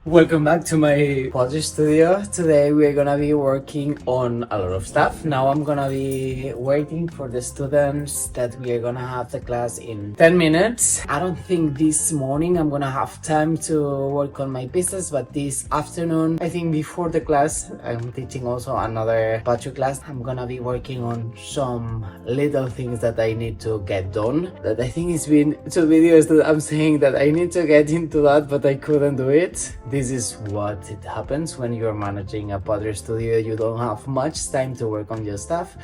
Welcome back to my pottery studio. Today we're gonna be working on a lot of stuff. Now I'm gonna be waiting for the students that we are gonna have the class in 10 minutes. I don't think this morning I'm gonna have time to work on my pieces, but this afternoon, I think before the class, I'm teaching also another pottery class. I'm gonna be working on some little things that I need to get done. That I think it's been 2 videos that I'm saying that I need to get into that, but I couldn't do it. This is what it happens when you're managing a pottery studio. You don't have much time to work on your stuff,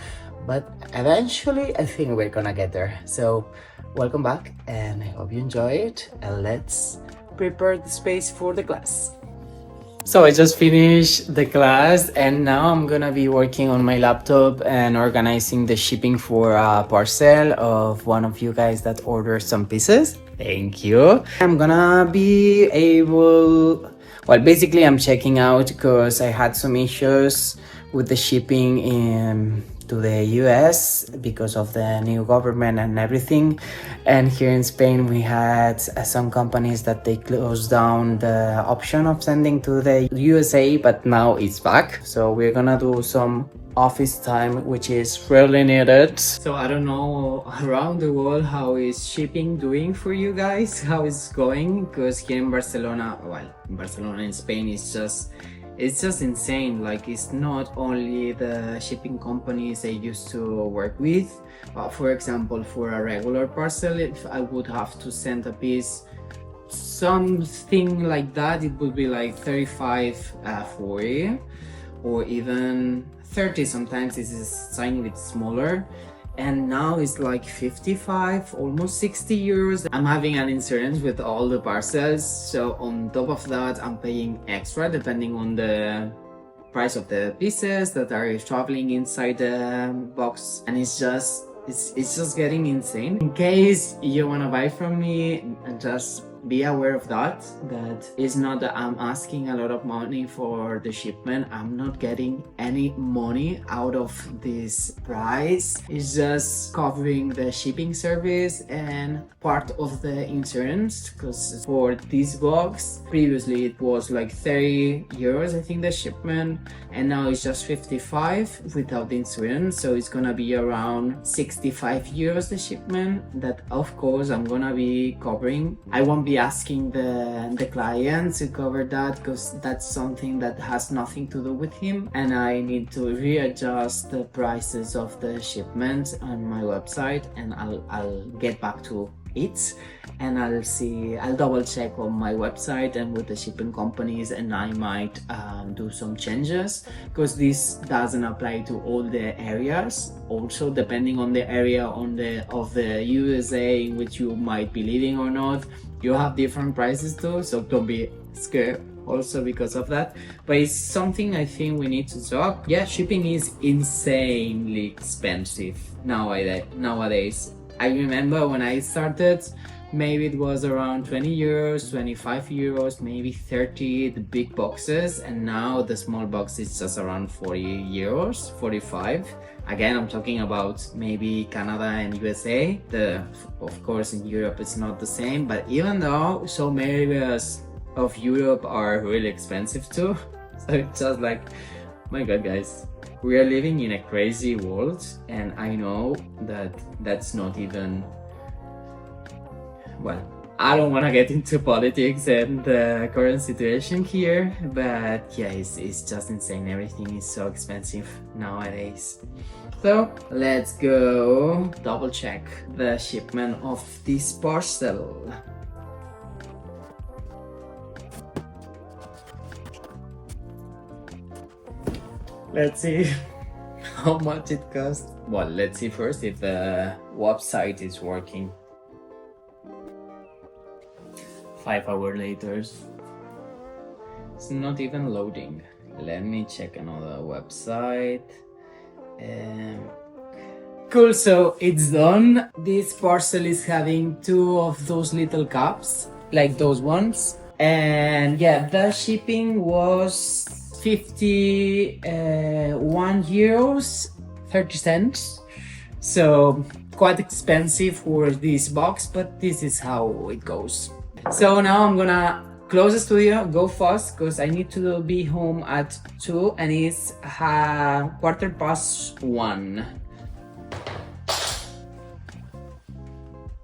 but eventually I think we're gonna get there. So welcome back, and I hope you enjoy it, and let's prepare the space for the class. So I just finished the class, and now I'm gonna be working on my laptop and organizing the shipping for a parcel of one of you guys that ordered some pieces. Thank you. I'm gonna be able, well, basically I'm checking out because I had some issues with the shipping to the US because of the new government and everything. And here in Spain we had some companies that they closed down the option of sending to the USA, but now it's back. So we're gonna do some office time, which is really needed. So I don't know around the world how is shipping doing for you guys, how it's going, because here in Barcelona, well, in Barcelona in Spain, it's just insane. Like, it's not only the shipping companies I used to work with, but for example, for a regular parcel, if I would have to send a piece, something like that, it would be like 35, 40, or even 30. Sometimes this is tiny bit smaller, and now it's like 55, almost 60 euros. I'm having an insurance with all the parcels, so on top of that I'm paying extra depending on the price of the pieces that are traveling inside the box, and it's just getting insane. In case you want to buy from me, just be aware of that it's not that I'm asking a lot of money for the shipment. I'm not getting any money out of this price. It's just covering the shipping service and part of the insurance, because for this box previously it was like 30 euros I think the shipment, and now it's just 55 without the insurance, so it's gonna be around 65 euros the shipment. That of course I'm gonna be covering. I won't be asking the client to cover that, because that's something that has nothing to do with him, and I need to readjust the prices of the shipment on my website, and I'll get back to it, and I'll double check on my website and with the shipping companies, and I might do some changes, because this doesn't apply to all the areas. Also, depending on the area of the USA in which you might be living or not, you have different prices too, so don't be scared also because of that. But it's something I think we need to talk. Yeah, shipping is insanely expensive nowadays. I remember when I started, maybe it was around 20 euros, 25 euros, maybe 30, the big boxes, and now the small box is just around 40 euros, 45. Again, I'm talking about maybe Canada and USA. Of course, in Europe it's not the same, but even though some areas of Europe are really expensive too, so it's just like, my god guys, we are living in a crazy world, and I know that that's not even, well, I don't want to get into politics and the current situation here, but yeah, it's just insane. Everything is so expensive nowadays. So let's go double check the shipment of this parcel. Let's see how much it costs. Well, let's see first if the website is working. 5 hours later, it's not even loading. Let me check another website. Cool, so it's done. This parcel is having 2 of those little cups, like those ones, and yeah, the shipping was 51 euros 30 cents, so quite expensive for this box, but this is how it goes. So now I'm gonna close the studio, go fast, because I need to be home at 2 and it's 1:15.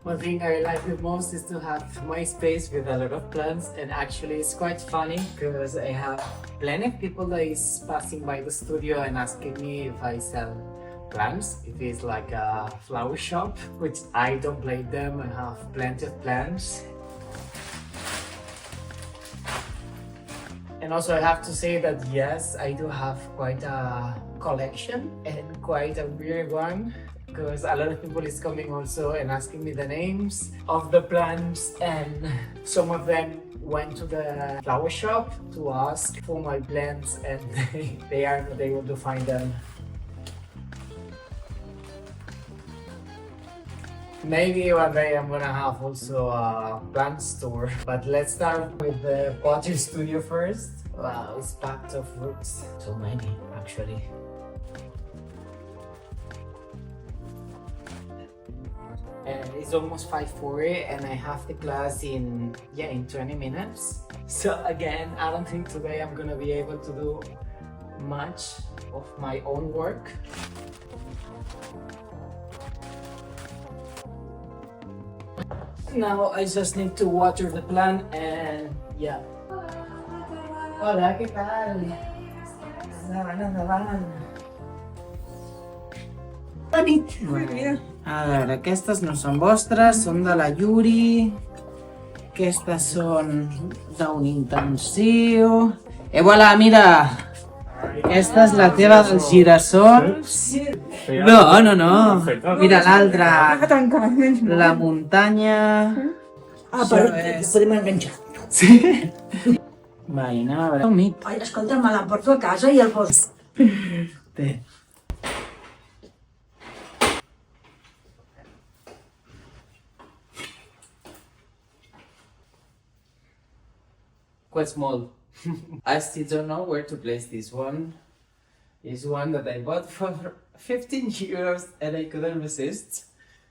One thing I like the most is to have my space with a lot of plants, and actually it's quite funny because I have plenty of people that is passing by the studio and asking me if I sell plants. It is like a flower shop, which I don't blame them. I have plenty of plants. And also I have to say that yes, I do have quite a collection, and quite a weird one, because a lot of people is coming also and asking me the names of the plants, and some of them went to the flower shop to ask for my plants, and they are not able to find them. Maybe one day I'm gonna have also a plant store, but let's start with the pottery studio first. Wow, it's packed of roots. So many, actually. And it's almost 5:40 and I have the class in 20 minutes. So again, I don't think today I'm gonna be able to do much of my own work. Now I just need to water the plant and yeah. Hola, ¿qué tal? A veure, aquestes no són vostres, són de la Yuri. Aquestes són d'un intensiu. Voilà, mira! Aquesta és la teva dels girassols. No. Mira l'altra. La muntanya. Podem enganxar. Sí? Vai, anem a veure. Ai, escolta, me l'emporto a casa i el poso. Té. Quite small. I still don't know where to place this one. It's one that I bought for 15 euros and I couldn't resist.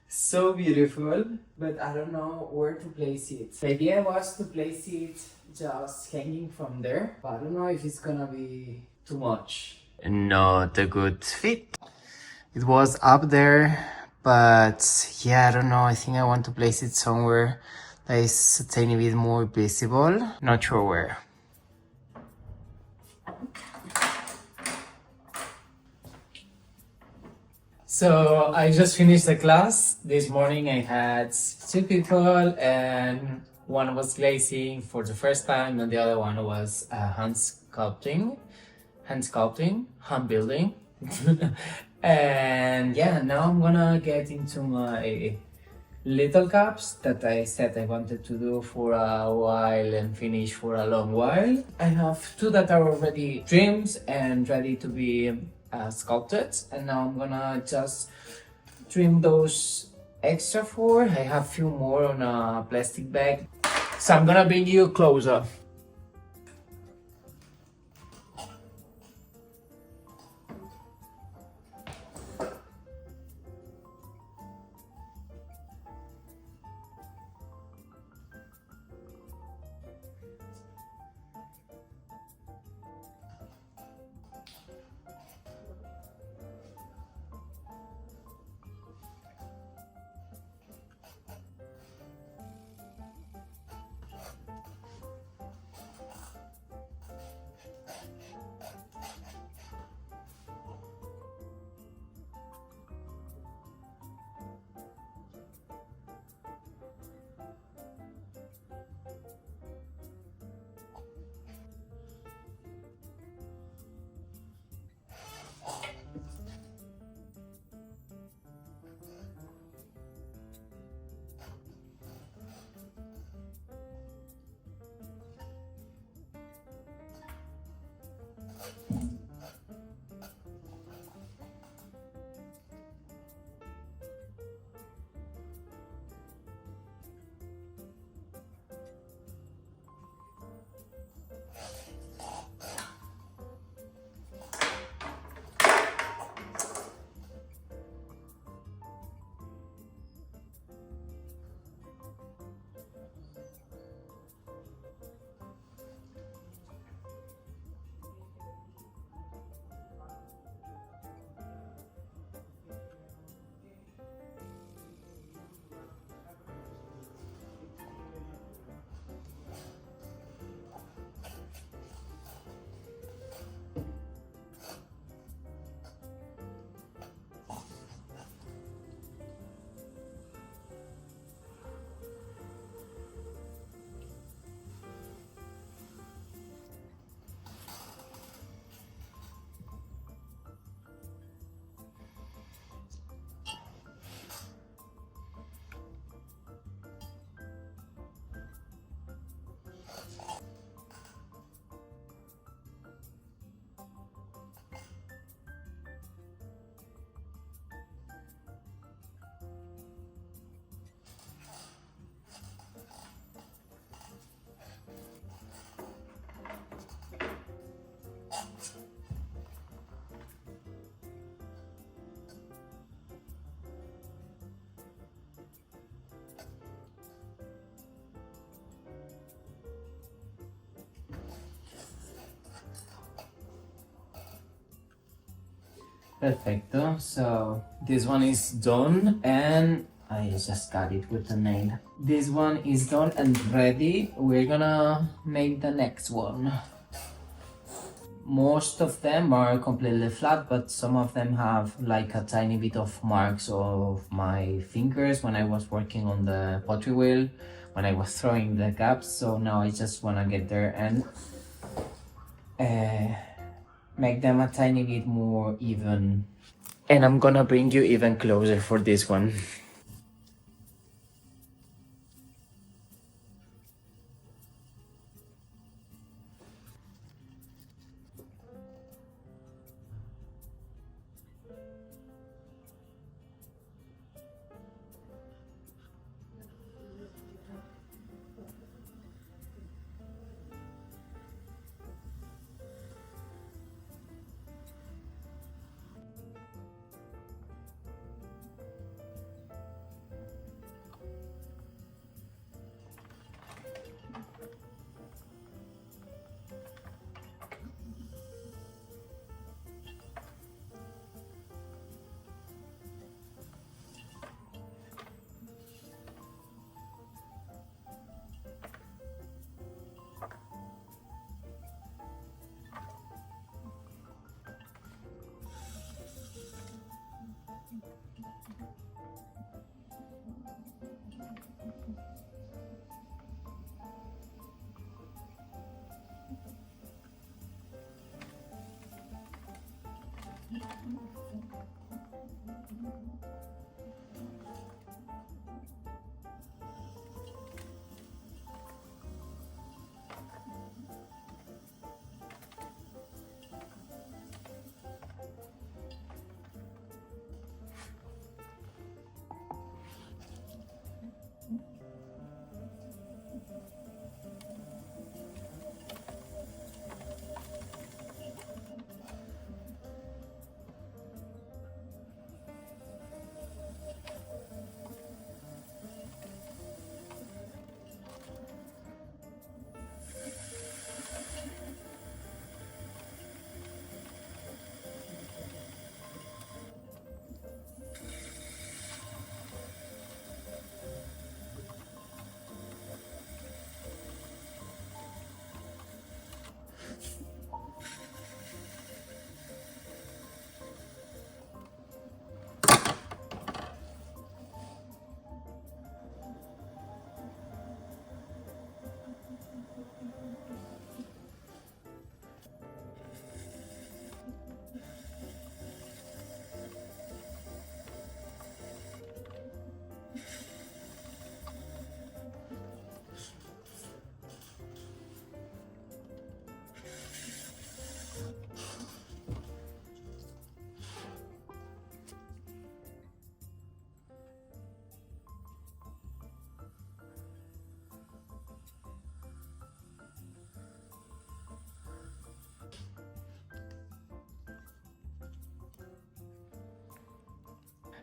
So beautiful, but I don't know where to place it. The idea was to place it just hanging from there, but I don't know if it's gonna be too much. Not a good fit. It was up there, but yeah, I don't know. I think I want to place it somewhere that is a tiny bit more visible. Not sure where. So I just finished the class. This morning I had 2 people and one was glazing for the first time and the other one was hand building. And yeah, now I'm gonna get into my little cups that I said I wanted to do for a while and finish for a long while. I have 2 that are already trimmed and ready to be sculpted, and now I'm gonna just trim those extra 4. I have a few more on a plastic bag, so I'm gonna bring you closer. Perfecto. So this one is done, and I just got it with the nail. This one is done and ready. We're gonna make the next one. Most of them are completely flat, but some of them have like a tiny bit of marks of my fingers when I was working on the pottery wheel, when I was throwing the caps. So now I just wanna get there and make them a tiny bit more even. And I'm gonna bring you even closer for this one.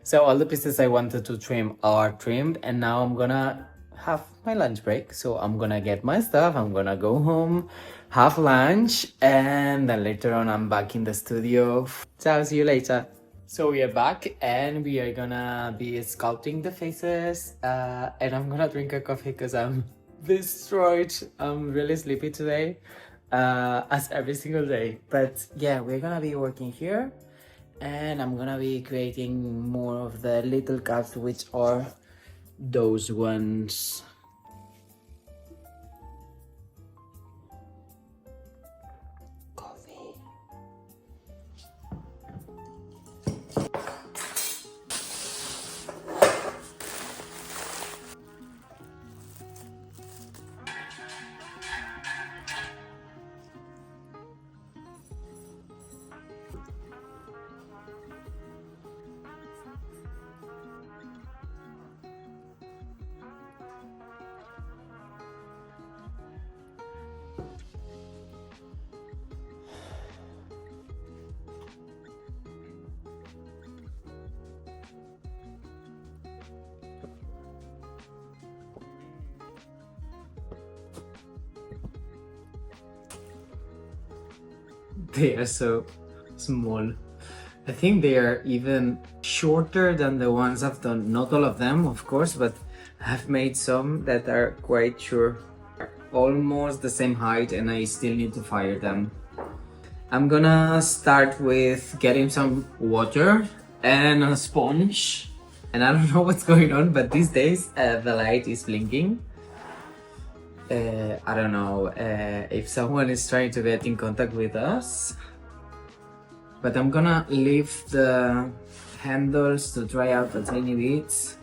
So all the pieces I wanted to trim are trimmed, and now I'm gonna have my lunch break. So I'm gonna get my stuff, I'm gonna go home, have lunch, and then later on I'm back in the studio. Ciao, see you later. So we are back and we are gonna be sculpting the faces, and I'm gonna drink a coffee because I'm destroyed. I'm really sleepy today, as every single day. But yeah, we're gonna be working here, and I'm gonna be creating more of the little cups, which are those ones. Coffee. They are so small. I think they are even shorter than the ones I've done. Not all of them, of course, but I've made some that are quite sure almost the same height, and I still need to fire them. I'm gonna start with getting some water and a sponge, and I don't know what's going on, but these days the light is blinking. I don't know if someone is trying to get in contact with us, but I'm gonna leave the handles to dry out a tiny bit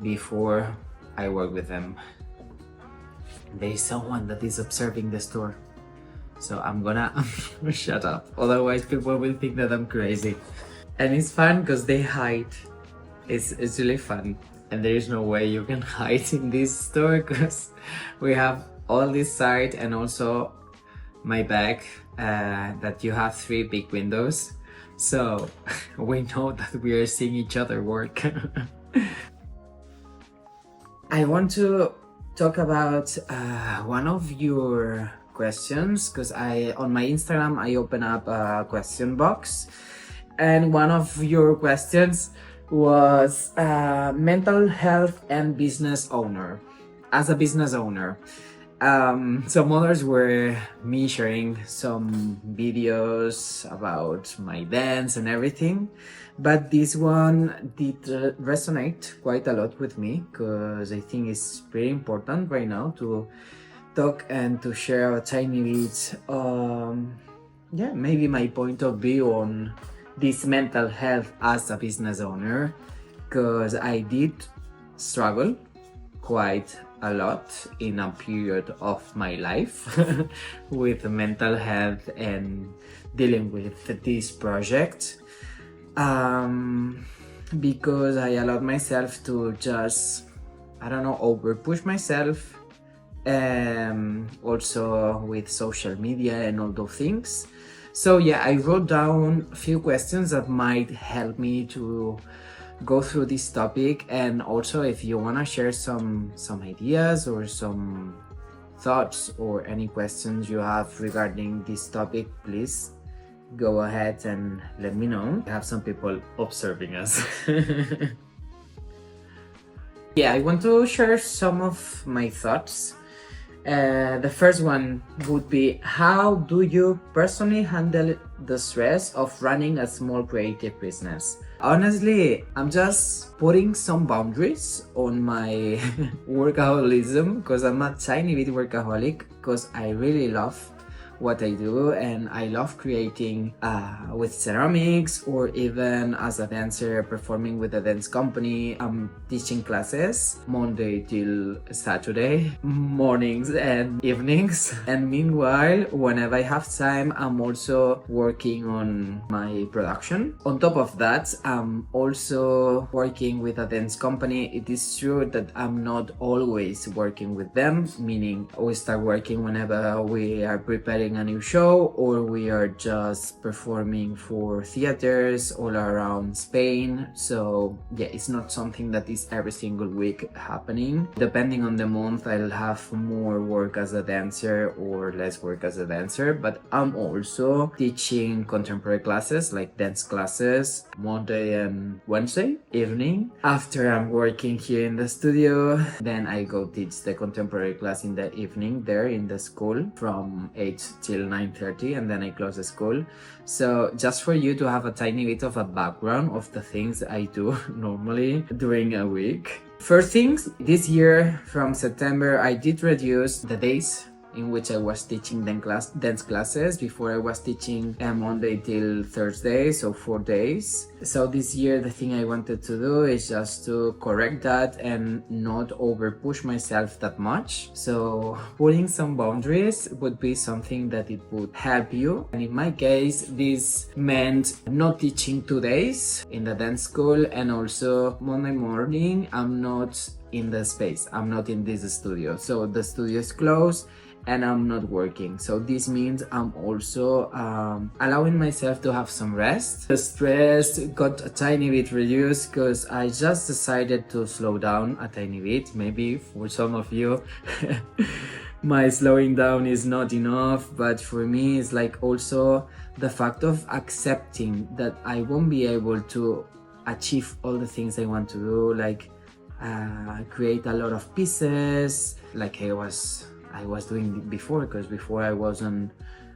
before I work with them. There is someone that is observing the store, so I'm gonna shut up, otherwise people will think that I'm crazy. And it's fun because they hide. It's really fun, and there is no way you can hide in this store because we have all this side and also my back that you have 3 big windows, so we know that we are seeing each other work. I want to talk about one of your questions, because on my Instagram I open up a question box, and one of your questions was mental health and business owner. As a business owner, some others were me sharing some videos about my dance and everything, but this one did resonate quite a lot with me, because I think it's pretty important right now to talk and to share a tiny bit, maybe my point of view on this mental health as a business owner, because I did struggle quite a lot in a period of my life with mental health and dealing with this project, because I allowed myself to just, I don't know, over push myself, also with social media and all those things. So yeah, I wrote down a few questions that might help me to go through this topic, and also if you want to share some ideas or some thoughts or any questions you have regarding this topic, please go ahead and let me know. I have some people observing us. Yeah, I want to share some of my thoughts. The first one would be, how do you personally handle the stress of running a small creative business? Honestly, I'm just putting some boundaries on my workaholism, because I'm a tiny bit workaholic, because I really love what I do, and I love creating with ceramics, or even as a dancer performing with a dance company. I'm teaching classes Monday till Saturday, mornings and evenings, and meanwhile whenever I have time I'm also working on my production. On top of that, I'm also working with a dance company. It is true that I'm not always working with them, meaning we start working whenever we are preparing a new show, or we are just performing for theaters all around Spain. So yeah, it's not something that is every single week happening. Depending on the month, I'll have more work as a dancer or less work as a dancer. But I'm also teaching contemporary classes, like dance classes, Monday and Wednesday evening. After I'm working here in the studio, then I go teach the contemporary class in the evening there in the school from 8 till 9:30, and then I close the school. So just for you to have a tiny bit of a background of the things I do normally during a week. First things, this year from September I did reduce the days in which I was teaching dance classes. Before I was teaching Monday till Thursday, so 4 days. So this year the thing I wanted to do is just to correct that and not over push myself that much. So putting some boundaries would be something that it would help you. And in my case, this meant not teaching 2 days in the dance school, and also Monday morning I'm not in the space, I'm not in this studio, so the studio is closed and I'm not working. So this means I'm also allowing myself to have some rest. The stress got a tiny bit reduced because I just decided to slow down a tiny bit. Maybe for some of you my slowing down is not enough, but for me it's like also the fact of accepting that I won't be able to achieve all the things I want to do, like create a lot of pieces like I was doing before, because before I wasn't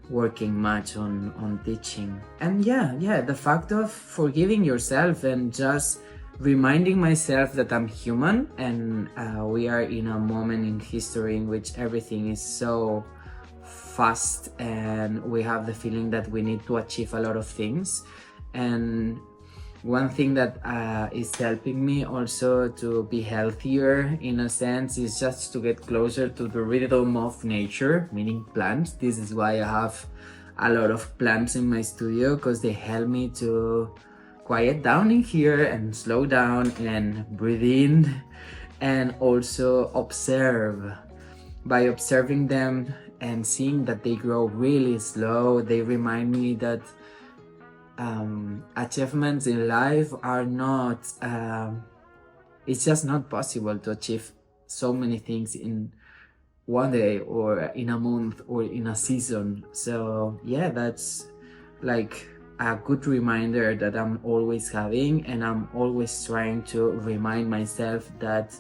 working much on teaching. And yeah, the fact of forgiving yourself and just reminding myself that I'm human, and we are in a moment in history in which everything is so fast and we have the feeling that we need to achieve a lot of things. And one thing that is helping me also to be healthier in a sense is just to get closer to the rhythm of nature, meaning plants. This is why I have a lot of plants in my studio, because they help me to quiet down in here and slow down and breathe in, and also observe. By observing them and seeing that they grow really slow, they remind me that achievements in life are not it's just not possible to achieve so many things in one day or in a month or in a season. So yeah, that's like a good reminder that I'm always having, and I'm always trying to remind myself that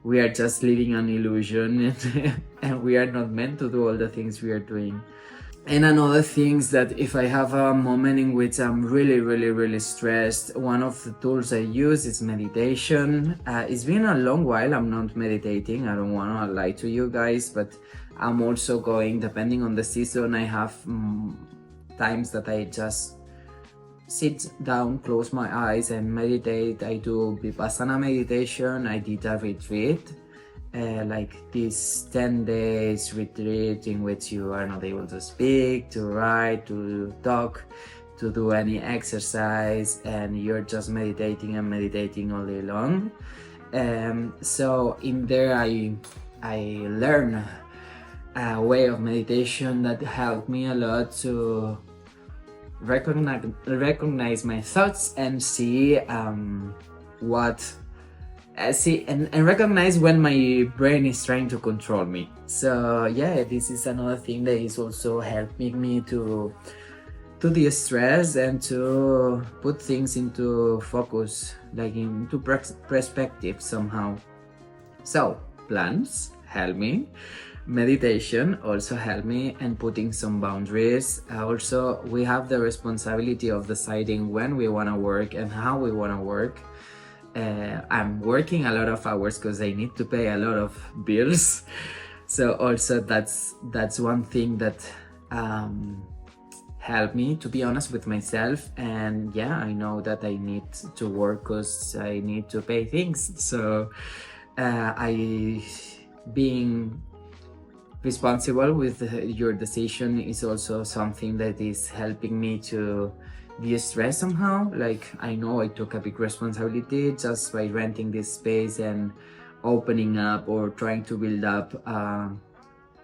we are just living an illusion and we are not meant to do all the things we are doing. And another thing is that if I have a moment in which I'm really stressed, one of the tools I use is meditation. It's been a long while I'm not meditating, I don't want to lie to you guys, but I'm also going, depending on the season, I have times that I just sit down, close my eyes and meditate. I do Vipassana meditation. I did a retreat, like this 10 days retreat in which you are not able to speak, to write, to talk, to do any exercise, and you're just meditating and meditating all day long. So in there I learned a way of meditation that helped me a lot to recognize my thoughts and see and recognize when my brain is trying to control me. So yeah, this is another thing that is also helping me to de-stress and to put things into focus, like into perspective somehow. So plants help me, meditation also help me, and putting some boundaries. Also, we have the responsibility of deciding when we want to work and how we want to work. I'm working a lot of hours because I need to pay a lot of bills. So also that's one thing that helped me to be honest with myself. And yeah, I know that I need to work because I need to pay things. So being responsible with your decision is also something that is helping me to de-stress somehow. Like, I know I took a big responsibility just by renting this space and opening up or trying to build up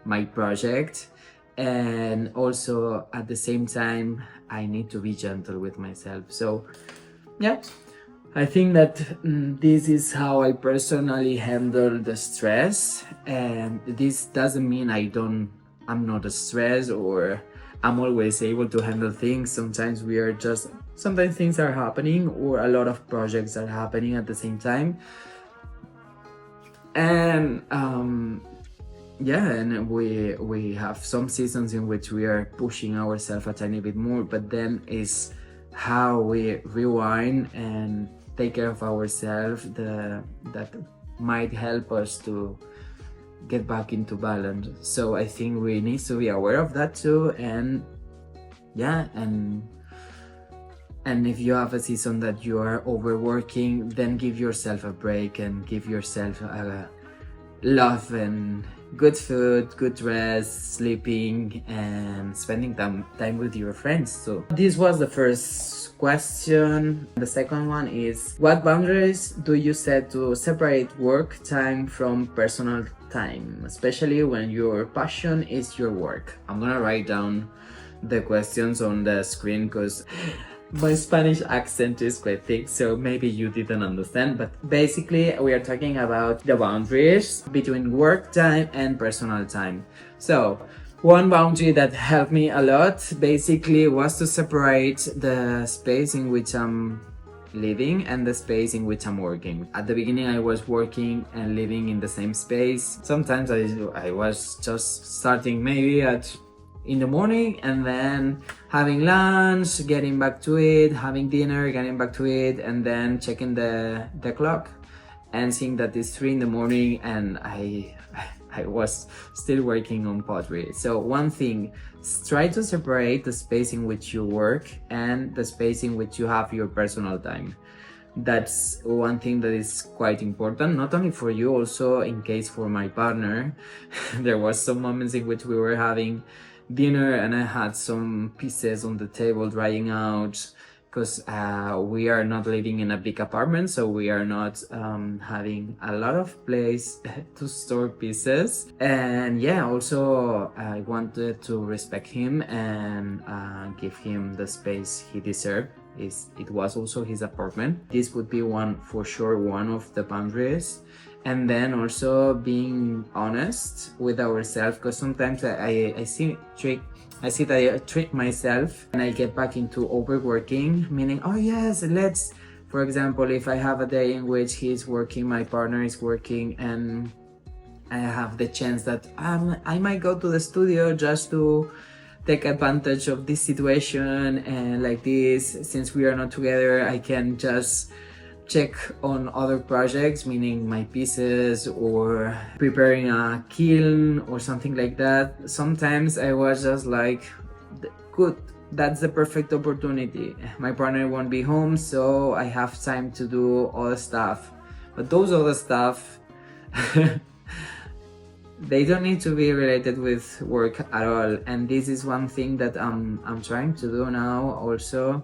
my project. And also at the same time, I need to be gentle with myself. So yeah, I think that this is how I personally handle the stress. And this doesn't mean I'm not stressed or I'm always able to handle things. Sometimes things are happening, or a lot of projects are happening at the same time. And and we have some seasons in which we are pushing ourselves a tiny bit more, but then is how we rewind and take care of ourselves that might help us to get back into balance. So I think we need to be aware of that too. And yeah, and if you have a season that you are overworking, then give yourself a break and give yourself love and good food, good rest, sleeping, and spending time with your friends. So this was the first question. The second one is, what boundaries do you set to separate work time from personal time, especially when your passion is your work? I'm gonna write down the questions on the screen because my Spanish accent is quite thick, so maybe you didn't understand, but basically we are talking about the boundaries between work time and personal time. So one boundary that helped me a lot basically was to separate the space in which I'm living and the space in which I'm working. At the beginning I was working and living in the same space. Sometimes I was just starting maybe in the morning and then having lunch, getting back to it, having dinner, getting back to it, and then checking the clock and seeing that it's 3 in the morning and I was still working on pottery. So one thing, try to separate the space in which you work and the space in which you have your personal time. That's one thing that is quite important, not only for you, also in case for my partner. There was some moments in which we were having dinner and I had some pieces on the table drying out because we are not living in a big apartment, so we are not having a lot of place to store pieces. And yeah, also I wanted to respect him and give him the space he deserved. It was also his apartment. This would be one of the boundaries. And then also being honest with ourselves, because sometimes I see that I trick myself and I get back into overworking, meaning, oh yes, let's, for example, if I have a day in which he's working, my partner is working, and I have the chance that I might go to the studio just to take advantage of this situation, and like this, since we are not together, I can just check on other projects, meaning my pieces or preparing a kiln or something like that. Sometimes I was just like, good, that's the perfect opportunity. My partner won't be home, so I have time to do all the stuff. But those other stuff, they don't need to be related with work at all. And this is one thing that I'm trying to do now also,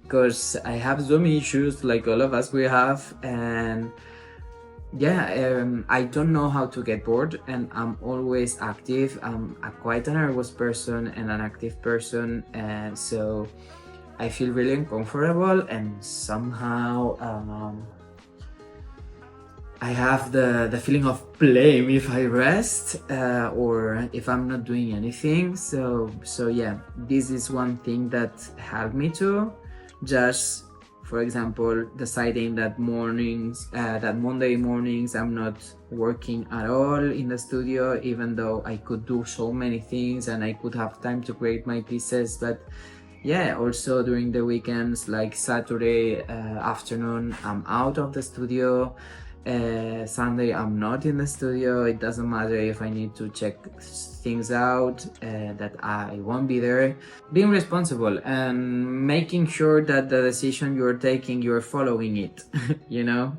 because I have some issues like all of us we have, and yeah, I don't know how to get bored, and I'm always active. I'm quite a nervous person and an active person, and so I feel really uncomfortable, and somehow I have the feeling of blame if I rest or if I'm not doing anything. So yeah, this is one thing that helped me to just, for example, deciding that Monday mornings I'm not working at all in the studio, even though I could do so many things and I could have time to create my pieces. But yeah, also during the weekends, like Saturday afternoon, I'm out of the studio. Sunday I'm not in the studio. It doesn't matter if I need to check things out, that I won't be there. Being responsible and making sure that the decision you're taking, you're following it, you know?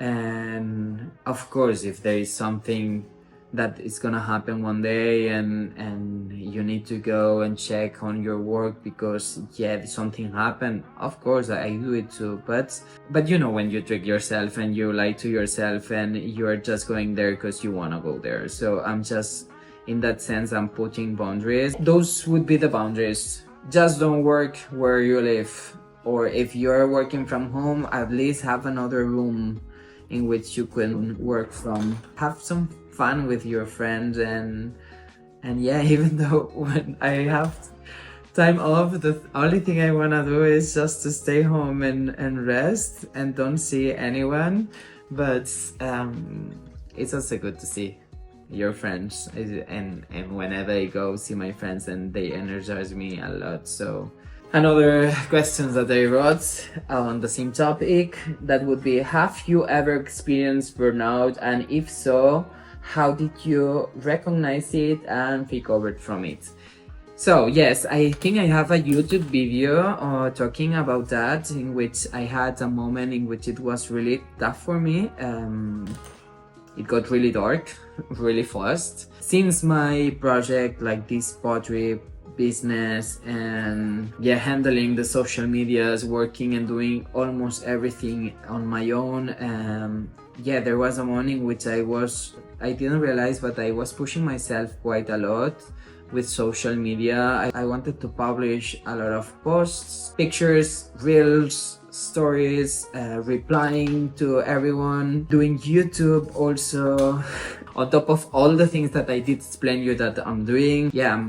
And of course, if there is something that is gonna happen one day and you need to go and check on your work because yeah, something happened, of course I do it too. But you know, when you trick yourself and you lie to yourself and you're just going there because you want to go there. So I'm just, in that sense, I'm putting boundaries. Those would be the boundaries. Just don't work where you live, or if you're working from home, at least have another room in which you can work from. Have some fun with your friends, and yeah, even though when I have time off, the only thing I want to do is just to stay home and rest and don't see anyone. But it's also good to see your friends, and whenever I go see my friends, and they energize me a lot. So another question that I wrote on the same topic, that would be, have you ever experienced burnout, and if so, how did you recognize it and recover from it? So yes, I think I have a YouTube video talking about that, in which I had a moment in which it was really tough for me. It got really dark really fast. Since my project, like this pottery business, and yeah, handling the social medias, working and doing almost everything on my own, yeah, there was a morning which I didn't realize, but I was pushing myself quite a lot with social media. I wanted to publish a lot of posts, pictures, reels, stories, replying to everyone, doing YouTube also. On top of all the things that I did explain you that I'm doing. Yeah,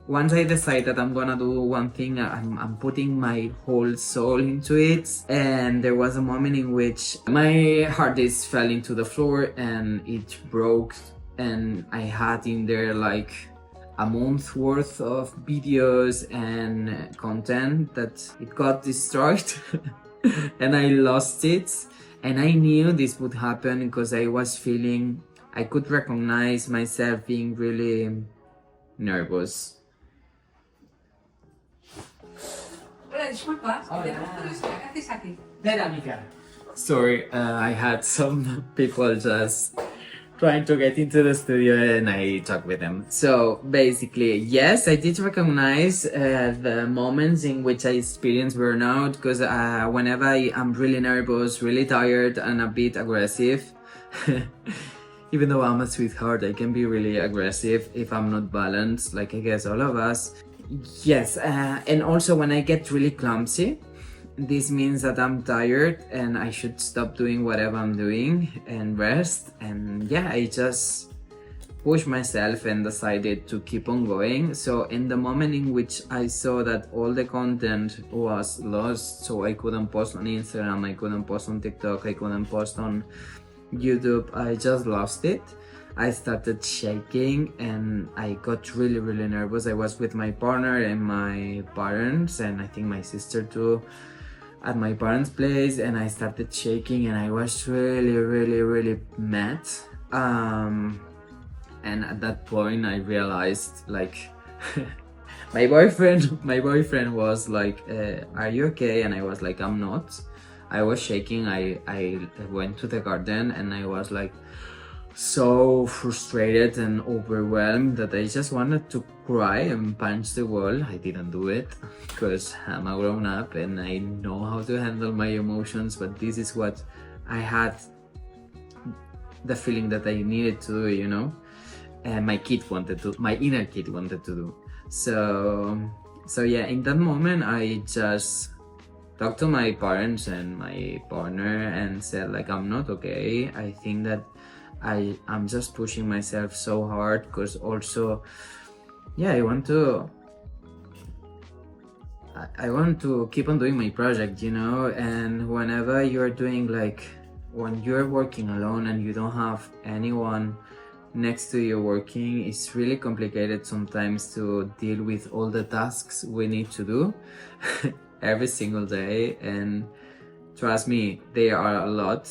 once I decide that I'm gonna do one thing, I'm putting my whole soul into it. And there was a moment in which my hard disk fell into the floor and it broke, and I had in there like a month worth of videos and content that it got destroyed and I lost it. And I knew this would happen because I could recognize myself being really nervous. Hola, disculpa, ¿de pronto qué haces aquí? Ven a mi cara. Sorry, I had some people just trying to get into the studio and I talked with them. So basically, yes, I did recognize the moments in which I experience burnout, because whenever I'm really nervous, really tired and a bit aggressive, even though I'm a sweetheart, I can be really aggressive if I'm not balanced, like I guess all of us. Yes, and also when I get really clumsy, this means that I'm tired and I should stop doing whatever I'm doing and rest. And yeah, I just pushed myself and decided to keep on going. So in the moment in which I saw that all the content was lost, so I couldn't post on Instagram, I couldn't post on TikTok, I couldn't post on YouTube, I just lost it. I started shaking and I got really, really nervous. I was with my partner and my parents, and I think my sister too, at my parents' place, and I started shaking and I was really, really, really mad. And at that point I realized, like, my boyfriend was like, are you okay? And I was like, I'm not. I was shaking. I went to the garden and I was like so frustrated and overwhelmed that I just wanted to cry and punch the wall. I didn't do it because I'm a grown up and I know how to handle my emotions, but this is what I had the feeling that I needed to do, you know, and my inner kid wanted to do. So yeah, in that moment I just talked to my parents and my partner and said, like, I'm not okay. I think that I'm just pushing myself so hard because also, yeah, I want to keep on doing my project, you know. And whenever you're doing, like, when you're working alone and you don't have anyone next to you working, it's really complicated sometimes to deal with all the tasks we need to do every single day. And trust me, they are a lot.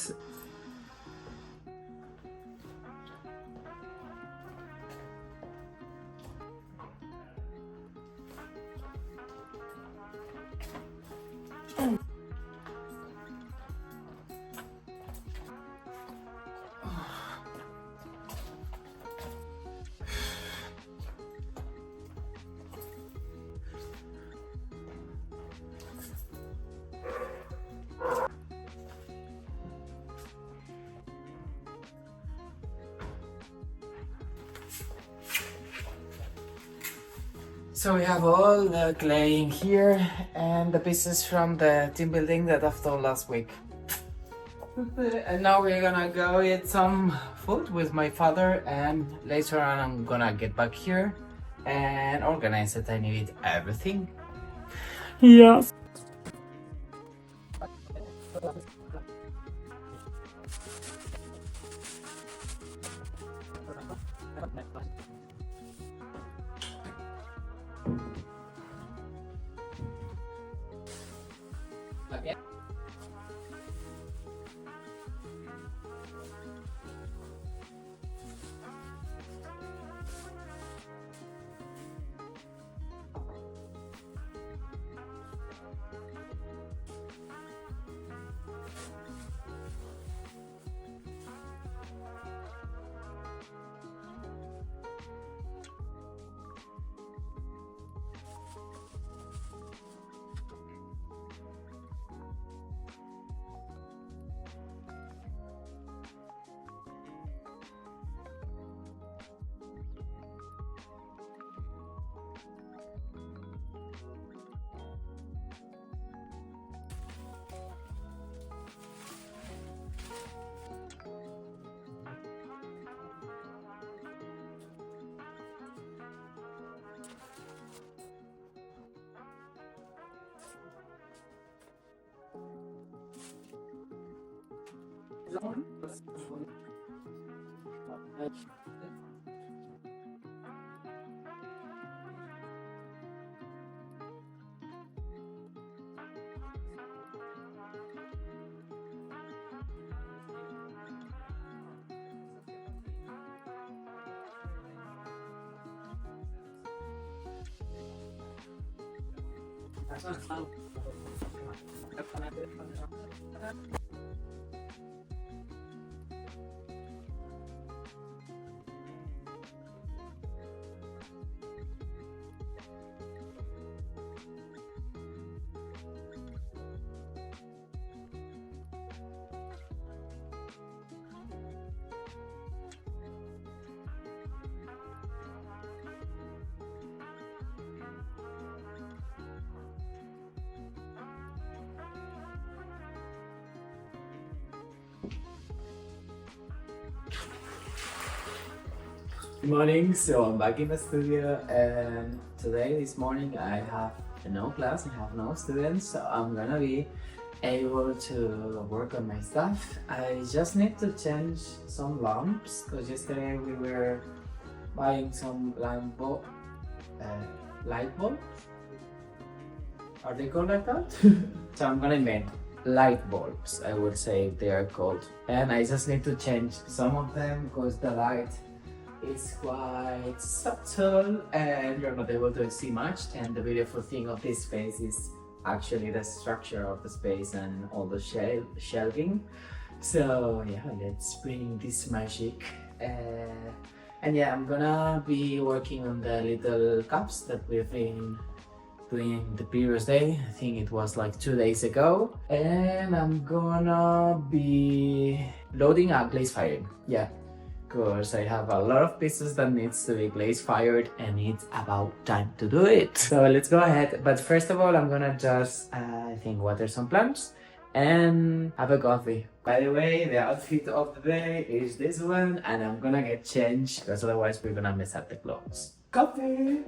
So we have all the clay in here and the pieces from the team building that I've done last week. And now we're gonna go eat some food with my father, and later on I'm gonna get back here and organize a tiny bit everything. Yes. Good morning, so I'm back in the studio, and this morning I have no class, I have no students, so I'm gonna be able to work on my stuff. I just need to change some lamps because yesterday we were buying some light bulbs. Are they called like that? So I'm gonna invent light bulbs, I would say they are called, and I just need to change some of them because the light is quite subtle and you're not able to see much, and the beautiful thing of this space is actually the structure of the space and all the shelving. So yeah, let's bring this magic. And yeah, I'm gonna be working on the little cups that we've been doing the previous day. I think it was like 2 days ago, and I'm gonna be loading a glaze firing. Yeah, because I have a lot of pieces that needs to be glaze fired and it's about time to do it. So let's go ahead. But first of all, I'm gonna just, I think, water some plants and have a coffee. By the way, the outfit of the day is this one, and I'm gonna get changed because otherwise we're gonna mess up the clothes. Coffee!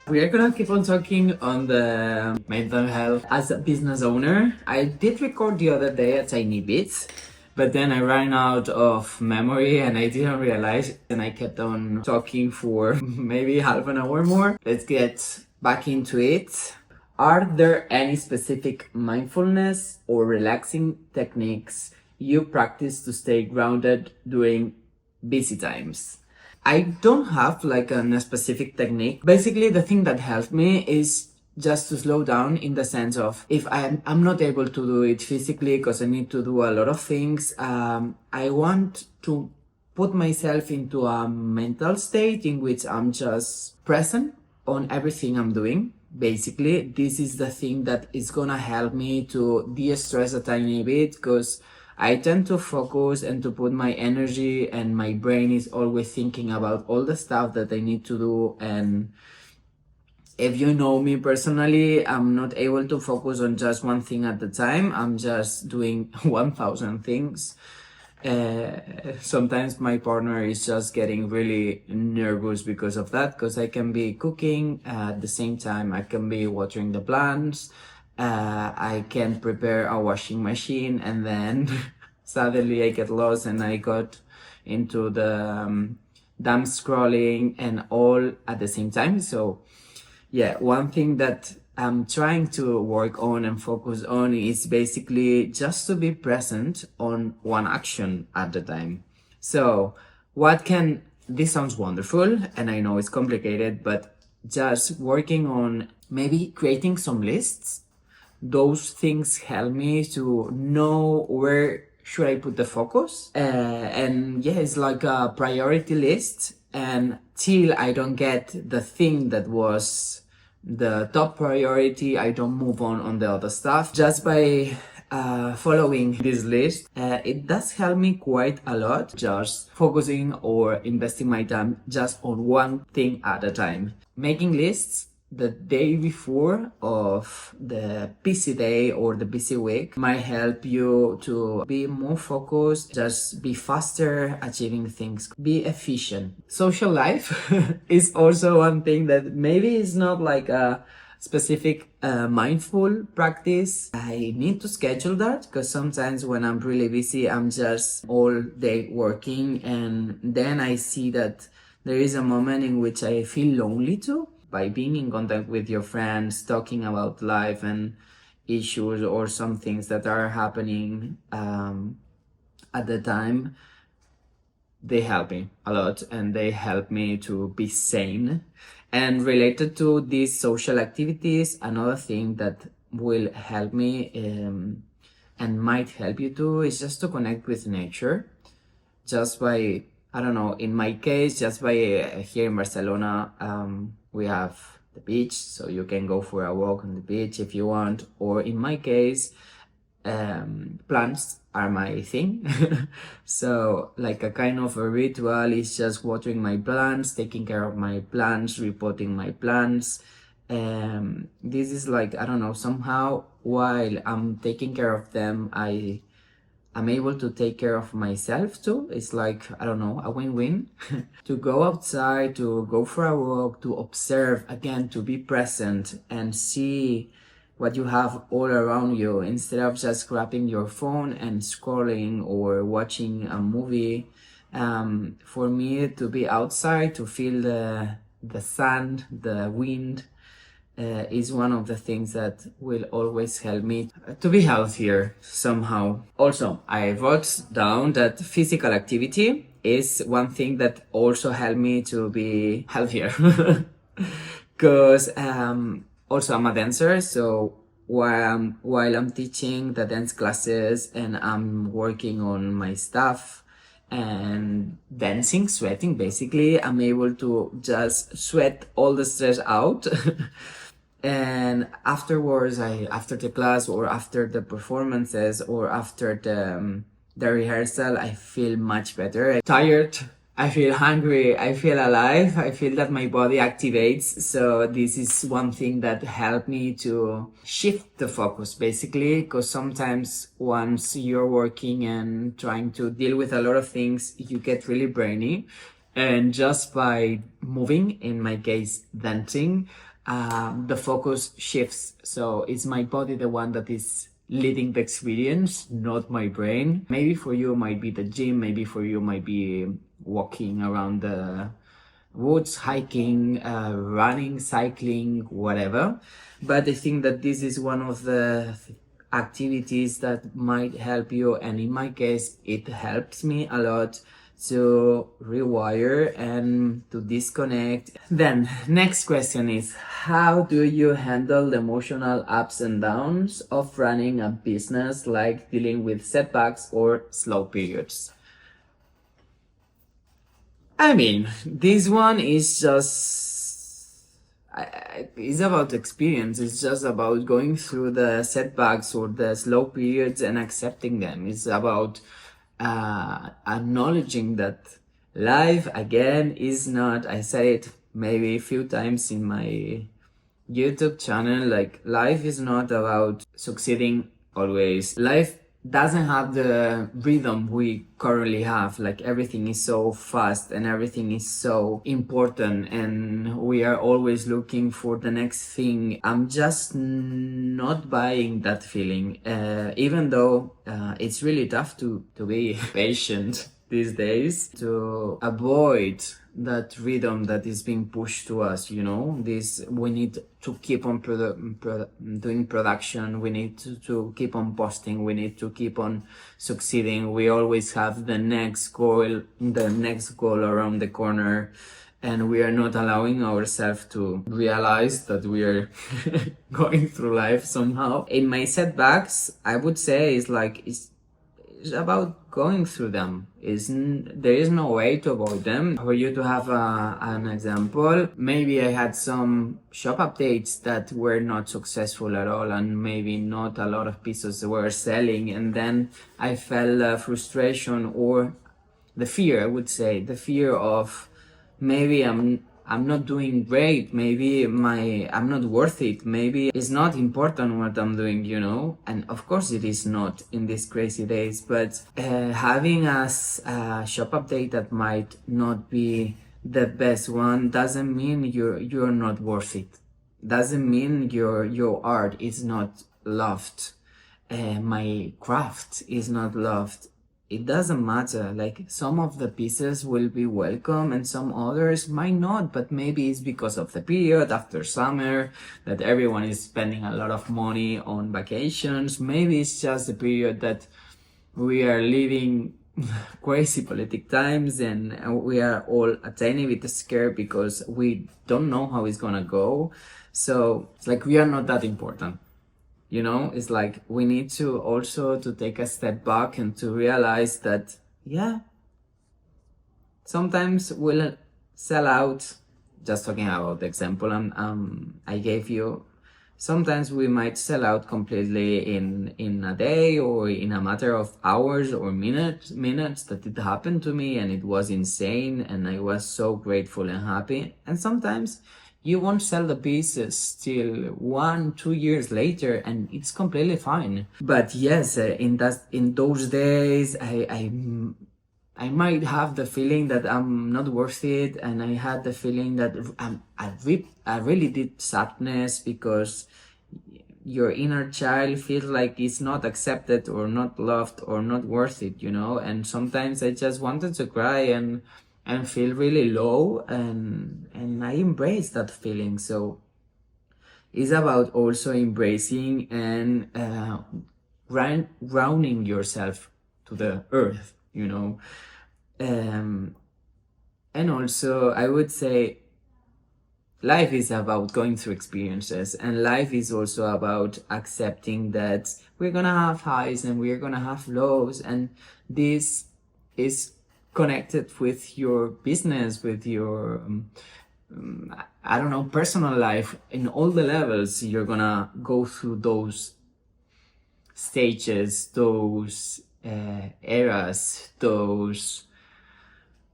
We are gonna keep on talking on the mental health as a business owner. I did record the other day a tiny bit, but then I ran out of memory and I didn't realize, and I kept on talking for maybe half an hour more. Let's get back into it. Are there any specific mindfulness or relaxing techniques you practice to stay grounded during busy times? I don't have like a specific technique. Basically, the thing that helped me is just to slow down, in the sense of if I'm not able to do it physically because I need to do a lot of things, I want to put myself into a mental state in which I'm just present on everything I'm doing. Basically, this is the thing that is gonna help me to de-stress a tiny bit, because I tend to focus and to put my energy, and my brain is always thinking about all the stuff that I need to do. And if you know me personally, I'm not able to focus on just one thing at a time. I'm just doing 1,000 things. Sometimes my partner is just getting really nervous because of that, because I can be cooking at the same time I can be watering the plants. I can prepare a washing machine, and then suddenly I get lost and I got into the dumb scrolling and all at the same time. So yeah, one thing that I'm trying to work on and focus on is basically just to be present on one action at a time. So this sounds wonderful, and I know it's complicated, but just working on maybe creating some lists. Those things help me to know where should I put the focus. And yeah, it's like a priority list, and till I don't get the thing that was the top priority, I don't move on the other stuff. Just by following this list, it does help me quite a lot, just focusing or investing my time just on one thing at a time. Making lists the day before of the busy day or the busy week might help you to be more focused, just be faster achieving things, be efficient. Social life is also one thing that maybe is not like a specific mindful practice. I need to schedule that because sometimes when I'm really busy, I'm just all day working, and then I see that there is a moment in which I feel lonely too. By being in contact with your friends, talking about life and issues or some things that are happening at the time, they help me a lot, and they help me to be sane. And related to these social activities, another thing that will help me and might help you too is just to connect with nature. Just by, I don't know, in my case, just by here in Barcelona, we have the beach, so you can go for a walk on the beach if you want. Or in my case, plants are my thing. So like a kind of a ritual is just watering my plants, taking care of my plants, repotting my plants. This is like, I don't know, somehow while I'm taking care of them, I'm able to take care of myself too. It's like, I don't know, a win-win. To go outside, to go for a walk, to observe, again, to be present and see what you have all around you instead of just grabbing your phone and scrolling or watching a movie. For me, to be outside, to feel the sun, the wind, is one of the things that will always help me to be healthier somehow. Also, I wrote down that physical activity is one thing that also helped me to be healthier. Because also I'm a dancer, so while I'm teaching the dance classes and I'm working on my stuff and dancing, sweating, basically, I'm able to just sweat all the stress out. And afterwards, after the class or after the performances or after the rehearsal, I feel much better. I'm tired, I feel hungry, I feel alive, I feel that my body activates. So this is one thing that helped me to shift the focus, basically, because sometimes once you're working and trying to deal with a lot of things, you get really brainy. And just by moving, in my case, dancing, the focus shifts. So it's my body the one that is leading the experience, not my brain. Maybe for you might be the gym, maybe for you might be walking around the woods, hiking, running, cycling, whatever. But I think that this is one of the activities that might help you, and in my case it helps me a lot to rewire and to disconnect. Then next question is, how do you handle the emotional ups and downs of running a business, like dealing with setbacks or slow periods? I mean, this one is just, it's about experience. It's just about going through the setbacks or the slow periods and accepting them. It's about acknowledging that life, again, is not, I said it maybe a few times in my YouTube channel, like life is not about succeeding always. Life doesn't have the rhythm we currently have. Like everything is so fast and everything is so important and we are always looking for the next thing. I'm just not buying that feeling, even though it's really tough to be patient these days, to avoid that rhythm that is being pushed to us, you know, this, we need to keep on doing production, we need to keep on posting, we need to keep on succeeding, we always have the next goal around the corner, and we are not allowing ourselves to realize that we are going through life somehow. In my setbacks, I would say it's about going through them. There is no way to avoid them. For you to have an example, maybe I had some shop updates that were not successful at all, and maybe not a lot of pieces were selling, and then I felt frustration, or the fear, I would say, the fear of maybe I'm not doing great, maybe I'm not worth it, maybe it's not important what I'm doing, you know. And of course it is not in these crazy days, but having a shop update that might not be the best one doesn't mean you're not worth it, doesn't mean your art is not loved, my craft is not loved. It doesn't matter, like some of the pieces will be welcome and some others might not, but maybe it's because of the period after summer that everyone is spending a lot of money on vacations. Maybe it's just the period that we are living crazy politic times and we are all a tiny bit scared because we don't know how it's gonna go. So it's like we are not that important. You know, it's like we need to also to take a step back and to realize that, yeah, sometimes we'll sell out. Just talking about the example I gave you, sometimes we might sell out completely in a day or in a matter of hours or minutes. That it happened to me and it was insane and I was so grateful and happy. And sometimes you won't sell the pieces till 1-2 years later, and it's completely fine. But yes, in those days, I might have the feeling that I'm not worth it, and I had the feeling that I really did sadness because your inner child feels like it's not accepted or not loved or not worth it, you know. And sometimes I just wanted to cry and feel really low, and I embrace that feeling. So it's about also embracing and grounding yourself to the earth, you know. And also I would say life is about going through experiences, and life is also about accepting that we're gonna have highs and we're gonna have lows, and this is connected with your business, with your I don't know, personal life. In all the levels you're gonna go through those stages, those eras, those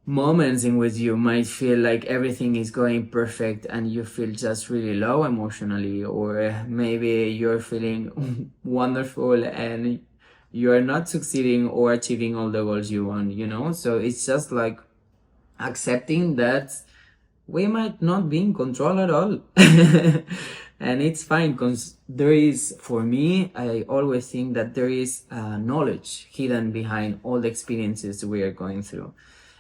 moments in which you might feel like everything is going perfect and you feel just really low emotionally, or maybe you're feeling wonderful and you're not succeeding or achieving all the goals you want, you know. So it's just like accepting that we might not be in control at all. And it's fine, because there is, for me, I always think that there is knowledge hidden behind all the experiences we are going through.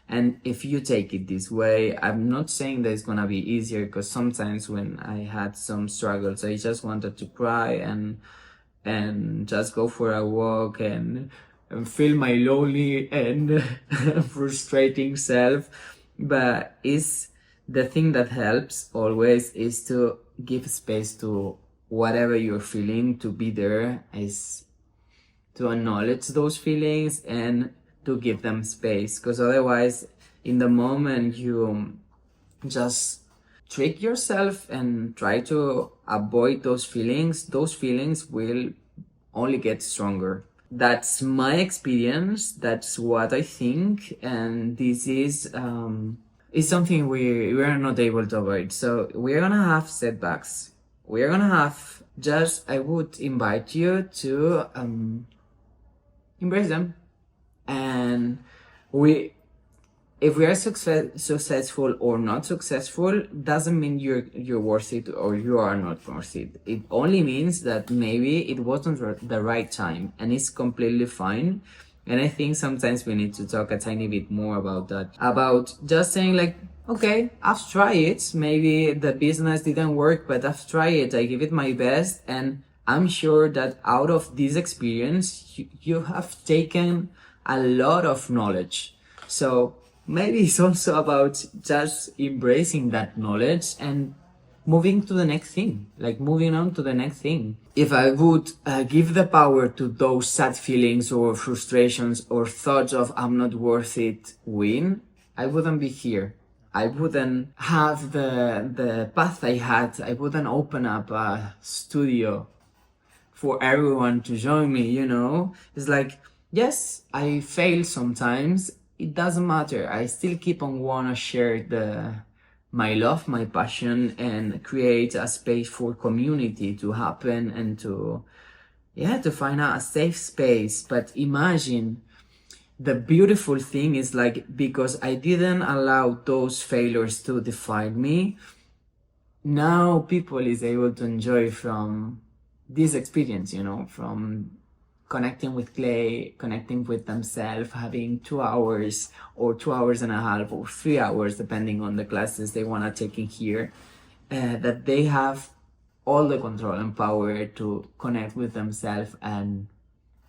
And if you take it this way, I'm not saying that it's gonna be easier, because sometimes when I had some struggles, I just wanted to cry and just go for a walk and feel my lonely and frustrating self. But it's the thing that helps always is to give space to whatever you're feeling, to be there, is to acknowledge those feelings and to give them space, because otherwise in the moment you just trick yourself and try to avoid those feelings will only get stronger. That's my experience, that's what I think, and this is something we are not able to avoid. So we're gonna have setbacks, we're gonna have, just I would invite you to embrace them. And if we are successful or not successful doesn't mean you're worth it or you are not worth it. It only means that maybe it wasn't the right time, and it's completely fine. And I think sometimes we need to talk a tiny bit more about that. About just saying like, okay, I've tried it. Maybe the business didn't work, but I've tried it. I give it my best. And I'm sure that out of this experience, you have taken a lot of knowledge. So maybe it's also about just embracing that knowledge and moving to the next thing, like moving on to the next thing. If I would give the power to those sad feelings or frustrations or thoughts of I'm not worth it win, I wouldn't be here. I wouldn't have the path I had. I wouldn't open up a studio for everyone to join me, you know? It's like, yes, I fail sometimes. It doesn't matter. I still keep on wanna share my love, my passion, and create a space for community to happen and to find a safe space. But imagine the beautiful thing is like, because I didn't allow those failures to define me, now people is able to enjoy from this experience, you know, from connecting with clay, connecting with themselves, having 2 hours or 2 hours and a half or 3 hours, depending on the classes they want to take in here, that they have all the control and power to connect with themselves and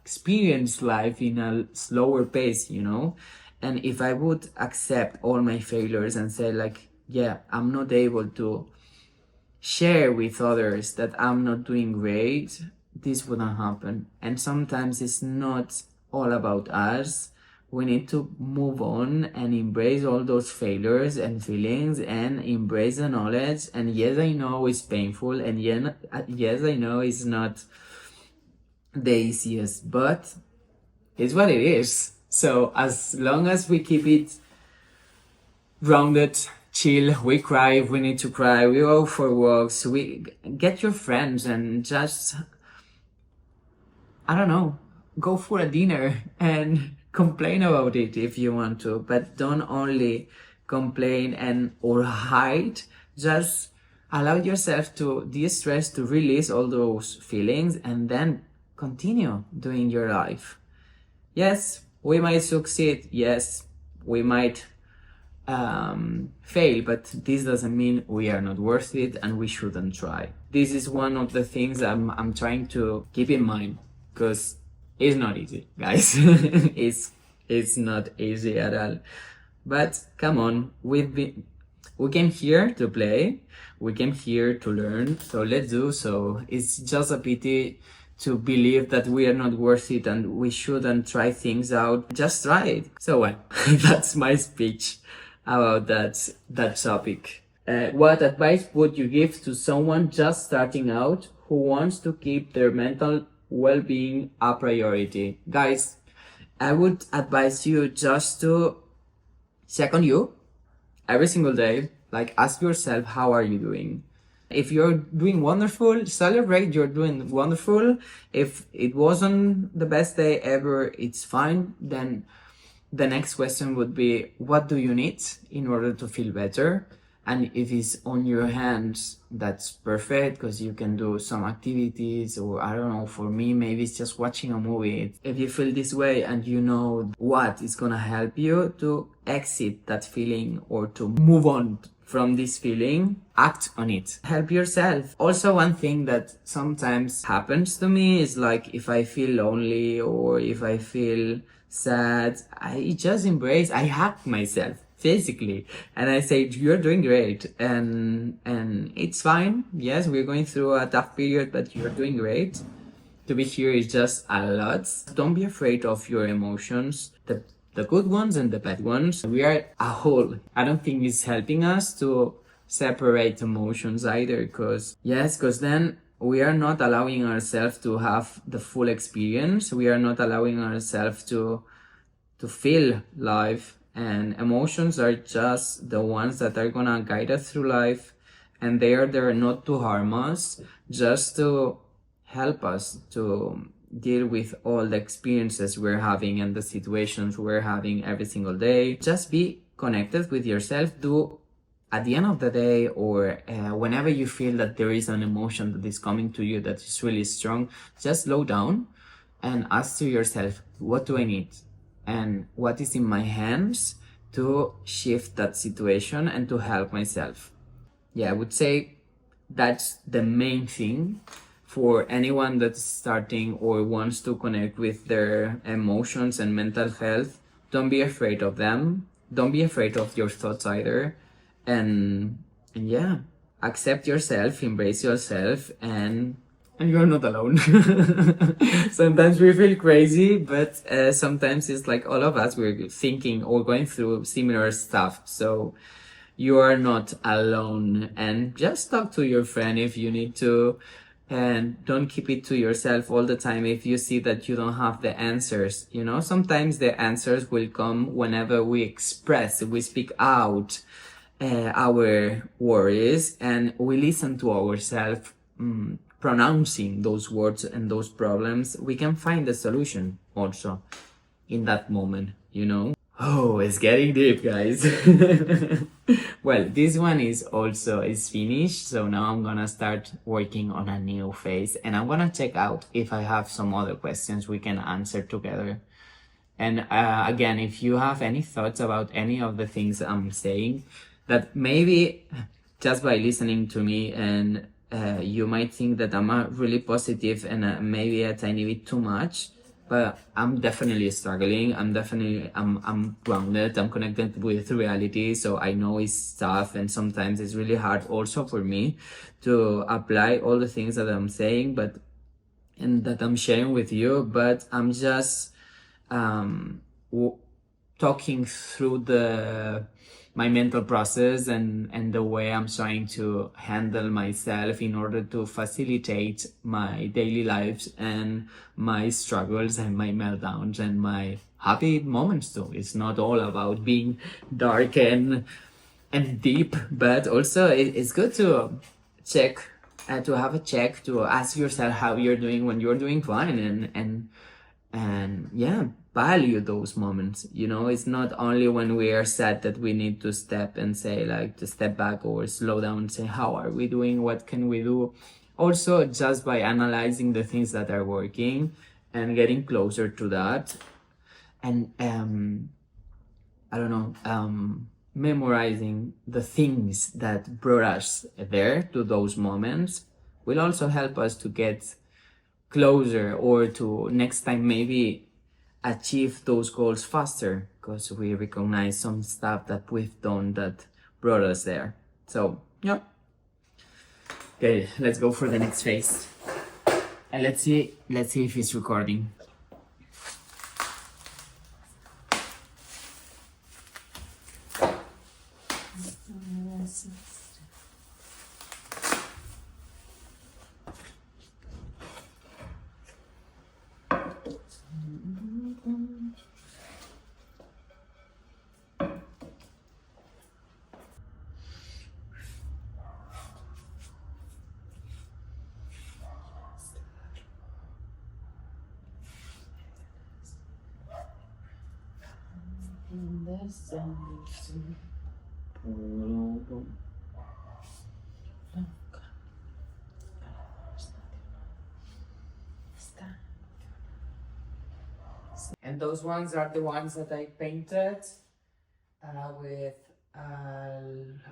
experience life in a slower pace, you know? And if I would accept all my failures and say like, yeah, I'm not able to share with others that I'm not doing great, this wouldn't happen. And sometimes it's not all about us. We need to move on and embrace all those failures and feelings and embrace the knowledge. And yes, I know it's painful, and yes, I know it's not the easiest, but it's what it is. So as long as we keep it grounded, chill, we cry if we need to cry, we go for walks, we get your friends and just, I don't know, go for a dinner and complain about it if you want to, but don't only complain and or hide. Just allow yourself to de-stress, to release all those feelings, and then continue doing your life. Yes, we might succeed. Yes, we might fail, but this doesn't mean we are not worth it and we shouldn't try. This is one of the things I'm trying to keep in mind, because it's not easy, guys. it's not easy at all. But come on, we came here to play, we came here to learn, so let's do so. It's just a pity to believe that we are not worth it and we shouldn't try things out. Just try it. So well, that's my speech about that topic. What advice would you give to someone just starting out who wants to keep their mental well-being a priority? Guys, I would advise you just to check on you every single day. Like, ask yourself, how are you doing? If you're doing wonderful, celebrate you're doing wonderful. If it wasn't the best day ever, it's fine. Then the next question would be, what do you need in order to feel better? And if it's on your hands, that's perfect, because you can do some activities, or I don't know, for me, maybe it's just watching a movie. If you feel this way and you know what is gonna help you to exit that feeling or to move on from this feeling, act on it. Help yourself. Also, one thing that sometimes happens to me is like, if I feel lonely or if I feel sad, I just embrace, I hug myself physically and I say, you're doing great, and it's fine. Yes, we're going through a tough period, but you're doing great. To be here is just a lot. Don't be afraid of your emotions, the good ones and the bad ones. We are a whole. I don't think it's helping us to separate emotions either, because then we are not allowing ourselves to have the full experience. We are not allowing ourselves to feel life, and emotions are just the ones that are gonna guide us through life, and they are there not to harm us, just to help us to deal with all the experiences we're having and the situations we're having every single day. Just be connected with yourself. Do, at the end of the day, or whenever you feel that there is an emotion that is coming to you that is really strong, just slow down and ask to yourself, what do I need? and what is in my hands to shift that situation and to help myself. Yeah, I would say that's the main thing for anyone that's starting or wants to connect with their emotions and mental health. Don't be afraid of them. Don't be afraid of your thoughts either. And yeah, accept yourself, embrace yourself, and you're not alone. Sometimes we feel crazy, but sometimes it's like all of us, we're thinking or going through similar stuff. So you are not alone, and just talk to your friend if you need to, and don't keep it to yourself all the time if you see that you don't have the answers. You know, sometimes the answers will come whenever we express, we speak out our worries, and we listen to ourselves pronouncing those words and those problems. We can find the solution also in that moment, you know. Oh, it's getting deep, guys. Well, this one is finished, so now I'm gonna start working on a new phase, and I'm gonna check out if I have some other questions we can answer together. And again, if you have any thoughts about any of the things I'm saying, that maybe just by listening to me, and you might think that I'm really positive and maybe a tiny bit too much, but I'm definitely struggling. I'm grounded. I'm connected with reality, so I know it's tough, and sometimes it's really hard also for me to apply all the things that I'm saying, and that I'm sharing with you. But I'm just talking through my mental process and the way I'm trying to handle myself in order to facilitate my daily lives and my struggles and my meltdowns and my happy moments too. It's not all about being dark and deep, but also it's good to check, to have a check, to ask yourself how you're doing when you're doing fine, and yeah, value those moments. You know, it's not only when we are sad that we need to step and say, like, to step back or slow down and say, how are we doing, what can we do? Also, just by analyzing the things that are working and getting closer to that, and I don't know, memorizing the things that brought us there to those moments will also help us to get closer, or to next time maybe achieve those goals faster, because we recognize some stuff that we've done that brought us there. So yeah, okay, let's go for the next phase, and let's see if it's recording. And those ones are the ones that I painted with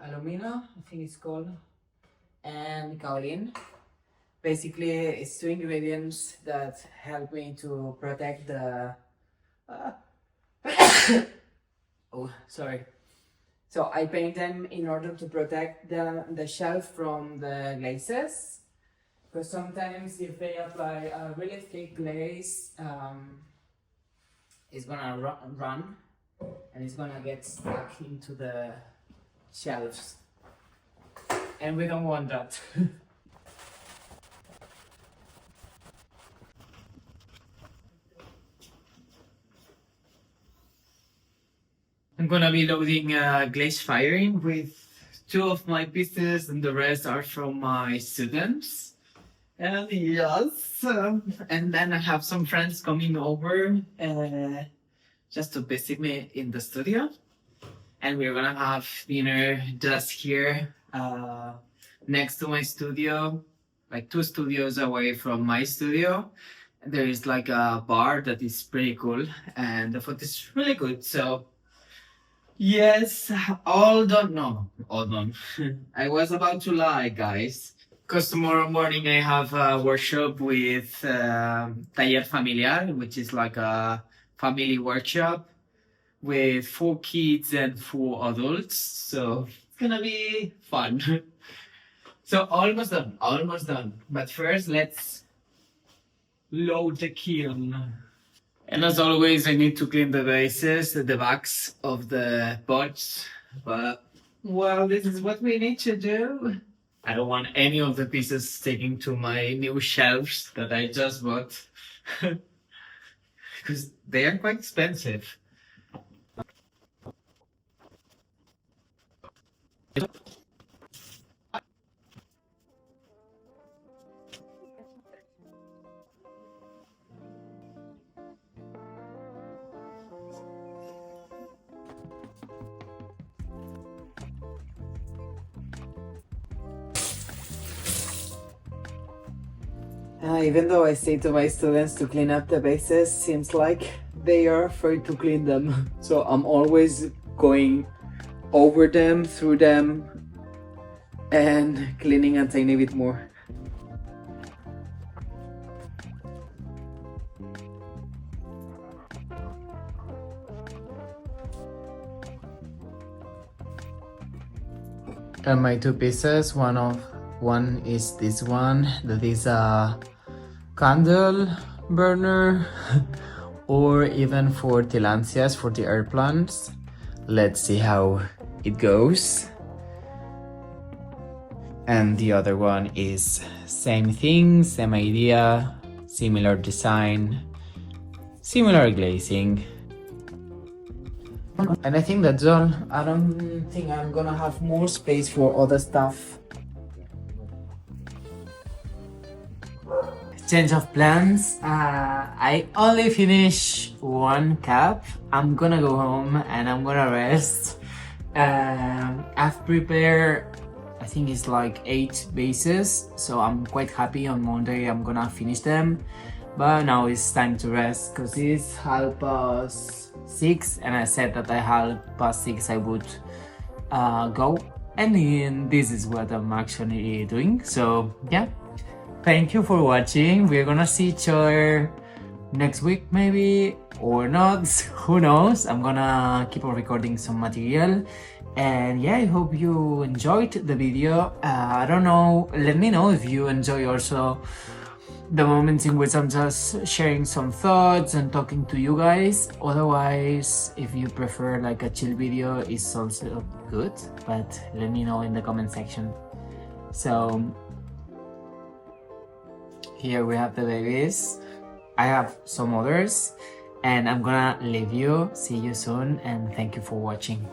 alumina, I think it's called, and kaolin. Basically, it's two ingredients that help me to protect the oh, sorry. So I paint them in order to protect the shelf from the glazes, because sometimes if they apply a really thick glaze, it's gonna run and it's gonna get stuck into the shelves, and we don't want that. I'm gonna be loading glaze firing with 2 of my pieces, and the rest are from my students. And yes, and then I have some friends coming over just to visit me in the studio, and we're gonna have dinner just here next to my studio, like 2 studios away from my studio. There is like a bar that is pretty cool, and the food is really good. So yes, all done. No, all done. I was about to lie, guys. Because tomorrow morning I have a workshop with Taller Familiar, which is like a family workshop with 4 kids and 4 adults. So it's gonna be fun. So almost done, almost done. But first, let's load the kiln. And as always, I need to clean the bases, the backs of the pots. But, well, this is what we need to do. I don't want any of the pieces sticking to my new shelves that I just bought. Because they are quite expensive. Even though I say to my students to clean up the bases, seems like they are afraid to clean them. So I'm always going over them, through them, and cleaning a tiny bit more. And my 2 pieces, one is this one that is a candle burner or even for tillandsias, for the air plants. Let's see how it goes. And the other one is same thing, same idea, similar design, similar glazing. And I think that's all. I don't think I'm gonna have more space for other stuff. Change of plans. I only finished 1 cup. I'm gonna go home and I'm gonna rest. I've prepared, I think it's like 8 bases, so I'm quite happy. On Monday I'm gonna finish them, but now it's time to rest because it's 6:30 and I said that at 6:30 I would go, and this is what I'm actually doing. So yeah, thank you for watching. We're gonna see each other next week maybe, or not, who knows. I'm gonna keep on recording some material, and yeah, I hope you enjoyed the video. I don't know, let me know if you enjoy also the moments in which I'm just sharing some thoughts and talking to you guys. Otherwise, if you prefer like a chill video, it's also good, but let me know in the comment section. So here we have the babies. I have some others, and I'm gonna leave you. See you soon, and thank you for watching.